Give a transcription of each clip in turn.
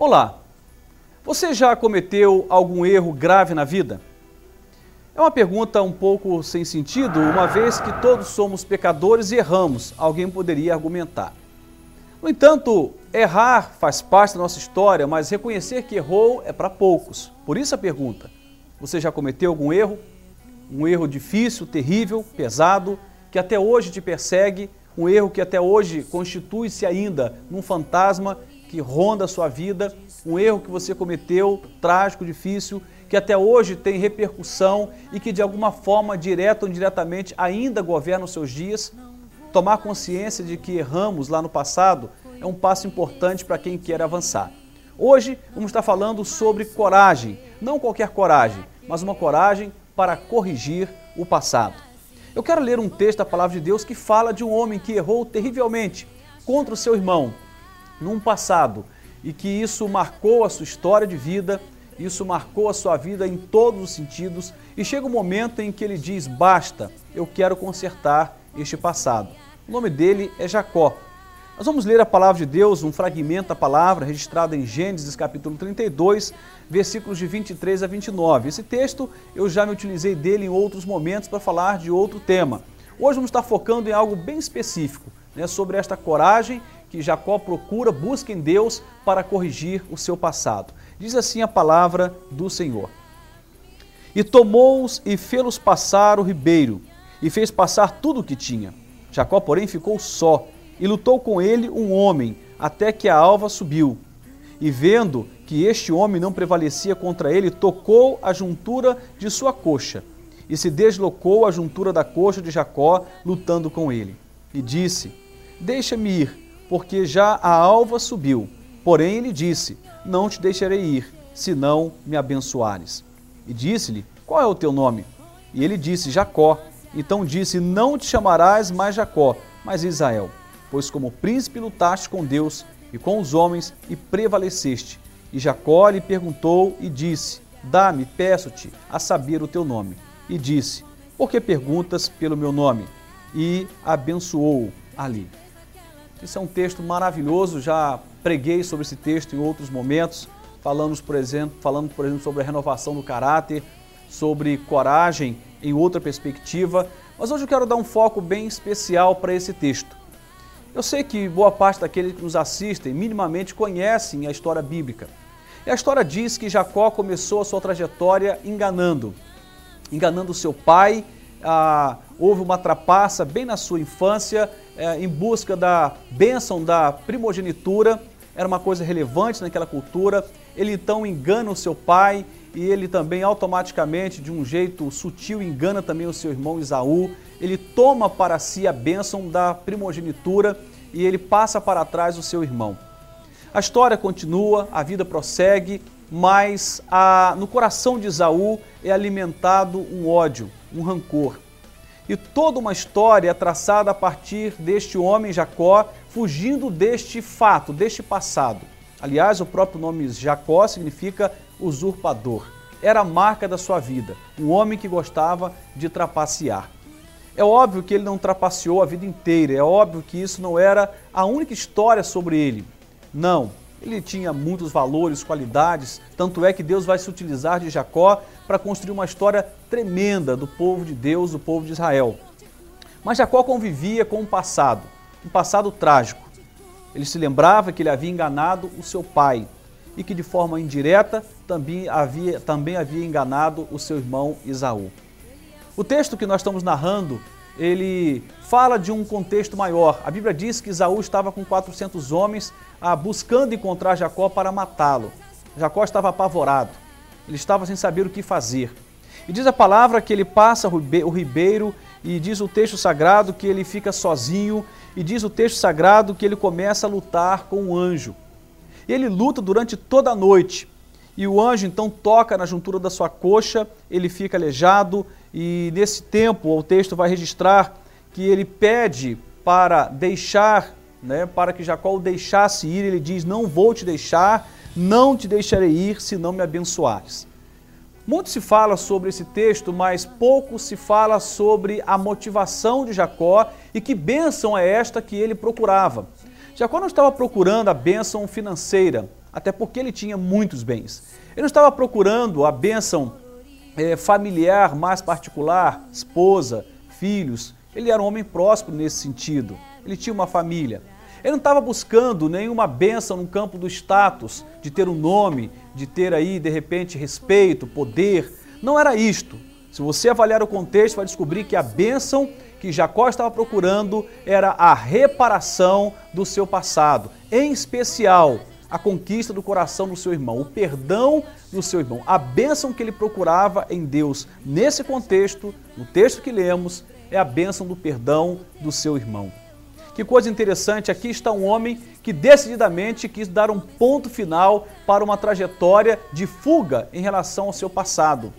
Olá, você já cometeu algum erro grave na vida? É uma pergunta um pouco sem sentido, uma vez que todos somos pecadores e erramos, alguém poderia argumentar. No entanto, errar faz parte da nossa história, mas reconhecer que errou é para poucos. Por isso a pergunta, você já cometeu algum erro? Um erro difícil, terrível, pesado, que até hoje te persegue, um erro que até hoje constitui-se ainda num fantasma que ronda a sua vida, um erro que você cometeu, trágico, difícil, que até hoje tem repercussão e que de alguma forma, direta ou indiretamente, ainda governa os seus dias. Tomar consciência de que erramos lá no passado é um passo importante para quem quer avançar. Hoje vamos estar falando sobre coragem, não qualquer coragem, mas uma coragem para corrigir o passado. Eu quero ler um texto da Palavra de Deus que fala de um homem que errou terrivelmente contra o seu irmão num passado e que isso marcou a sua história de vida, isso marcou a sua vida em todos os sentidos e chega um momento em que ele diz, basta, eu quero consertar este passado. O nome dele é Jacó. Nós vamos ler a Palavra de Deus, um fragmento da palavra registrado em Gênesis capítulo 32, versículos de 23 a 29. Esse texto eu já me utilizei dele em outros momentos para falar de outro tema. Hoje vamos estar focando em algo bem específico, sobre esta coragem que Jacó procura, busca em Deus para corrigir o seu passado. Diz assim a palavra do Senhor. E tomou-os e fê-los passar o ribeiro, e fez passar tudo o que tinha. Jacó, porém, ficou só, e lutou com ele um homem, até que a alva subiu. E vendo que este homem não prevalecia contra ele, tocou a juntura de sua coxa, e se deslocou a juntura da coxa de Jacó, lutando com ele. E disse, deixa-me ir, porque já a alva subiu. Porém ele disse, não te deixarei ir, se não me abençoares. E disse-lhe, qual é o teu nome? E ele disse, Jacó. Então disse, não te chamarás mais Jacó, mas Israel, pois como príncipe lutaste com Deus e com os homens e prevaleceste. E Jacó lhe perguntou e disse, dá-me, peço-te, a saber o teu nome. E disse, por que perguntas pelo meu nome? E abençoou-o ali. Esse é um texto maravilhoso, já preguei sobre esse texto em outros momentos, falando, por exemplo, sobre a renovação do caráter, sobre coragem em outra perspectiva, mas hoje eu quero dar um foco bem especial para esse texto. Eu sei que boa parte daqueles que nos assistem minimamente conhecem a história bíblica. E a história diz que Jacó começou a sua trajetória enganando seu pai, houve uma trapaça bem na sua infância, em busca da bênção da primogenitura, era uma coisa relevante naquela cultura. Ele então engana o seu pai e ele também automaticamente, de um jeito sutil, engana também o seu irmão Esaú. Ele toma para si a bênção da primogenitura e ele passa para trás o seu irmão. A história continua, a vida prossegue, mas no coração de Esaú é alimentado um ódio, um rancor. E toda uma história é traçada a partir deste homem Jacó, fugindo deste fato, deste passado. Aliás, o próprio nome Jacó significa usurpador. Era a marca da sua vida, um homem que gostava de trapacear. É óbvio que ele não trapaceou a vida inteira, é óbvio que isso não era a única história sobre ele. Não, ele tinha muitos valores, qualidades, tanto é que Deus vai se utilizar de Jacó para construir uma história tremenda do povo de Deus, do povo de Israel. Mas Jacó convivia com um passado trágico. Ele se lembrava que ele havia enganado o seu pai e que de forma indireta também havia enganado o seu irmão Esaú. O texto que nós estamos narrando, ele fala de um contexto maior. A Bíblia diz que Esaú estava com 400 homens buscando encontrar Jacó para matá-lo. Jacó estava apavorado, ele estava sem saber o que fazer. E diz a palavra que ele passa o ribeiro e diz o texto sagrado que ele fica sozinho e diz o texto sagrado que ele começa a lutar com um anjo. E ele luta durante toda a noite e o anjo então toca na juntura da sua coxa, ele fica aleijado e nesse tempo o texto vai registrar que ele pede para deixar, para que Jacó o deixasse ir, ele diz, não vou te deixar, não te deixarei ir se não me abençoares. Muito se fala sobre esse texto, mas pouco se fala sobre a motivação de Jacó e que bênção é esta que ele procurava. Jacó não estava procurando a bênção financeira, até porque ele tinha muitos bens. Ele não estava procurando a bênção familiar mais particular, esposa, filhos. Ele era um homem próspero nesse sentido, ele tinha uma família. Ele não estava buscando nenhuma bênção no campo do status, de ter um nome, de ter aí, de repente, respeito, poder. Não era isto. Se você avaliar o contexto, vai descobrir que a bênção que Jacó estava procurando era a reparação do seu passado, em especial a conquista do coração do seu irmão, o perdão do seu irmão. A bênção que ele procurava em Deus, nesse contexto, no texto que lemos, é a bênção do perdão do seu irmão. Que coisa interessante, aqui está um homem que decididamente quis dar um ponto final para uma trajetória de fuga em relação ao seu passado.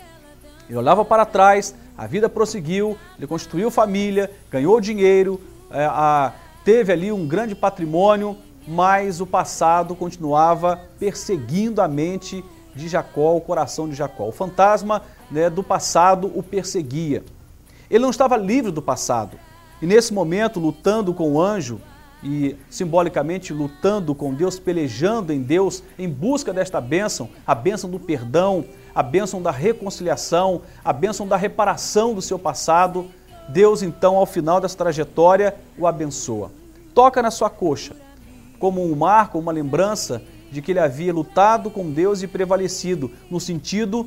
Ele olhava para trás, a vida prosseguiu, ele constituiu família, ganhou dinheiro, teve ali um grande patrimônio, mas o passado continuava perseguindo a mente de Jacó, o coração de Jacó. O fantasma, né, do passado o perseguia. Ele não estava livre do passado. E nesse momento, lutando com o anjo e simbolicamente lutando com Deus, pelejando em Deus, em busca desta bênção, a bênção do perdão, a bênção da reconciliação, a bênção da reparação do seu passado, Deus então, ao final dessa trajetória, o abençoa. Toca na sua coxa, como um marco, uma lembrança de que ele havia lutado com Deus e prevalecido, no sentido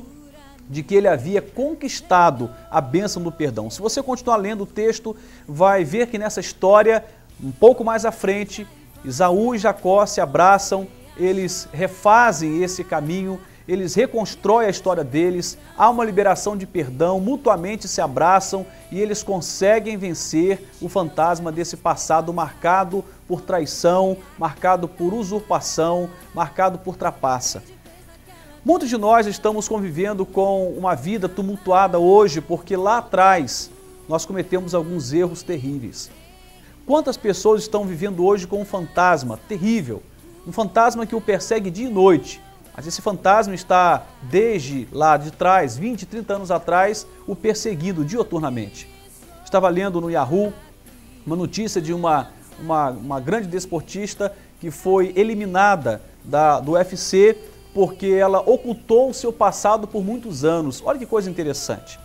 de que ele havia conquistado a bênção do perdão. Se você continuar lendo o texto, vai ver que nessa história, um pouco mais à frente, Esaú e Jacó se abraçam, eles refazem esse caminho, eles reconstroem a história deles, há uma liberação de perdão, mutuamente se abraçam e eles conseguem vencer o fantasma desse passado marcado por traição, marcado por usurpação, marcado por trapaça. Muitos de nós estamos convivendo com uma vida tumultuada hoje porque lá atrás nós cometemos alguns erros terríveis. Quantas pessoas estão vivendo hoje com um fantasma terrível, um fantasma que o persegue dia e noite, mas esse fantasma está desde lá de trás, 20, 30 anos atrás, o perseguindo dioturnamente. Estava lendo no Yahoo uma notícia de uma grande desportista que foi eliminada do UFC porque ela ocultou o seu passado por muitos anos. Olha que coisa interessante.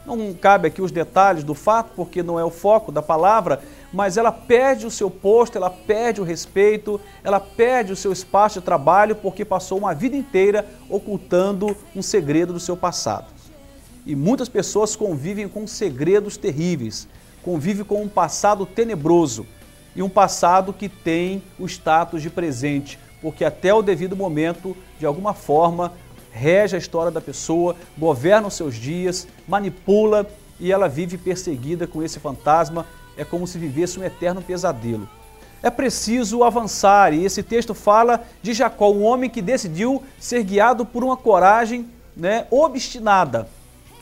Não cabe aqui os detalhes do fato, porque não é o foco da palavra, mas ela perde o seu posto, ela perde o respeito, ela perde o seu espaço de trabalho porque passou uma vida inteira ocultando um segredo do seu passado. E muitas pessoas convivem com segredos terríveis, convivem com um passado tenebroso e um passado que tem o status de presente, porque até o devido momento, de alguma forma, rege a história da pessoa, governa os seus dias, manipula e ela vive perseguida com esse fantasma. É como se vivesse um eterno pesadelo. É preciso avançar e esse texto fala de Jacó, um homem que decidiu ser guiado por uma coragem, obstinada.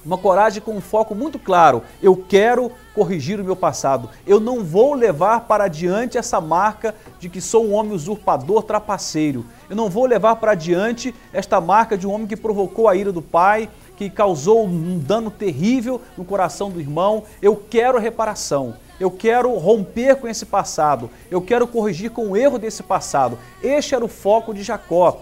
Uma coragem com um foco muito claro. Eu quero corrigir o meu passado. Eu não vou levar para adiante essa marca de que sou um homem usurpador, trapaceiro. Eu não vou levar para adiante esta marca de um homem que provocou a ira do pai, que causou um dano terrível no coração do irmão. Eu quero reparação. Eu quero romper com esse passado. Eu quero corrigir com o erro desse passado. Este era o foco de Jacó.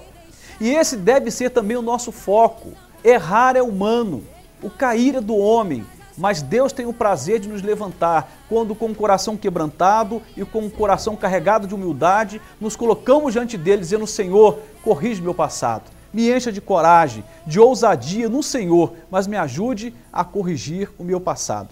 E esse deve ser também o nosso foco. Errar é humano. O cair é do homem, mas Deus tem o prazer de nos levantar quando com o coração quebrantado e com o coração carregado de humildade, nos colocamos diante dele dizendo: Senhor, corrige meu passado, me encha de coragem, de ousadia no Senhor, mas me ajude a corrigir o meu passado.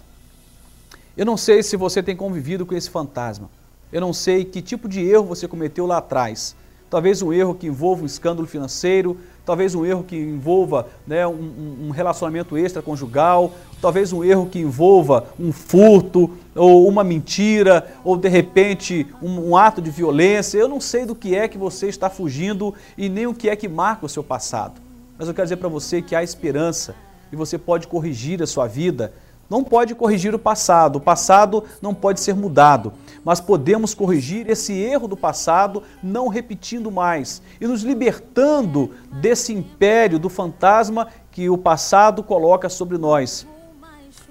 Eu não sei se você tem convivido com esse fantasma, eu não sei que tipo de erro você cometeu lá atrás. Talvez um erro que envolva um escândalo financeiro, talvez um erro que envolva um relacionamento extraconjugal, talvez um erro que envolva um furto, ou uma mentira, ou de repente um ato de violência. Eu não sei do que é que você está fugindo e nem o que é que marca o seu passado. Mas eu quero dizer para você que há esperança e você pode corrigir a sua vida. Não pode corrigir o passado não pode ser mudado, mas podemos corrigir esse erro do passado não repetindo mais e nos libertando desse império do fantasma que o passado coloca sobre nós.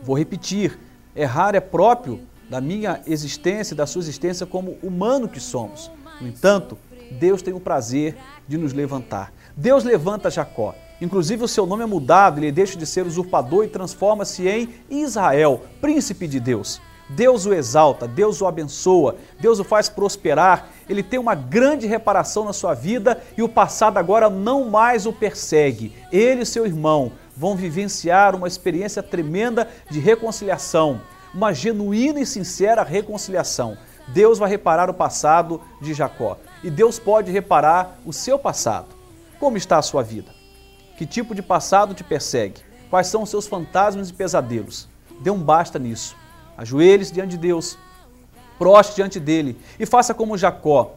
Vou repetir, errar é próprio da minha existência e da sua existência como humano que somos. No entanto, Deus tem o prazer de nos levantar. Deus levanta Jacó. Inclusive o seu nome é mudado, ele deixa de ser usurpador e transforma-se em Israel, príncipe de Deus. Deus o exalta, Deus o abençoa, Deus o faz prosperar, ele tem uma grande reparação na sua vida e o passado agora não mais o persegue. Ele e seu irmão vão vivenciar uma experiência tremenda de reconciliação, uma genuína e sincera reconciliação. Deus vai reparar o passado de Jacó e Deus pode reparar o seu passado. Como está a sua vida? Que tipo de passado te persegue? Quais são os seus fantasmas e pesadelos? Dê um basta nisso. Ajoelhe-se diante de Deus, proste diante dele e faça como Jacó.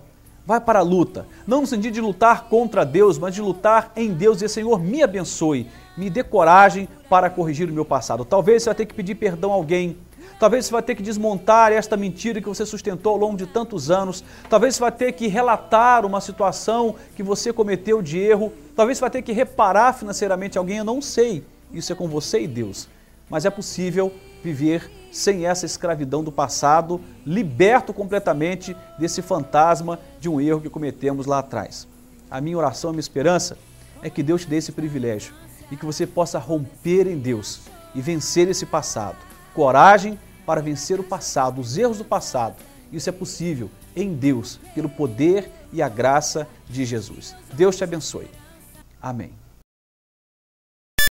Vai para a luta, não no sentido de lutar contra Deus, mas de lutar em Deus e Senhor, me abençoe, me dê coragem para corrigir o meu passado. Talvez você vai ter que pedir perdão a alguém, talvez você vai ter que desmontar esta mentira que você sustentou ao longo de tantos anos, talvez você vai ter que relatar uma situação que você cometeu de erro, talvez você vai ter que reparar financeiramente alguém, eu não sei, isso é com você e Deus, mas é possível viver sem essa escravidão do passado, liberto completamente desse fantasma de um erro que cometemos lá atrás. A minha oração, a minha esperança é que Deus te dê esse privilégio e que você possa romper em Deus e vencer esse passado. Coragem para vencer o passado, os erros do passado. Isso é possível em Deus, pelo poder e a graça de Jesus. Deus te abençoe. Amém.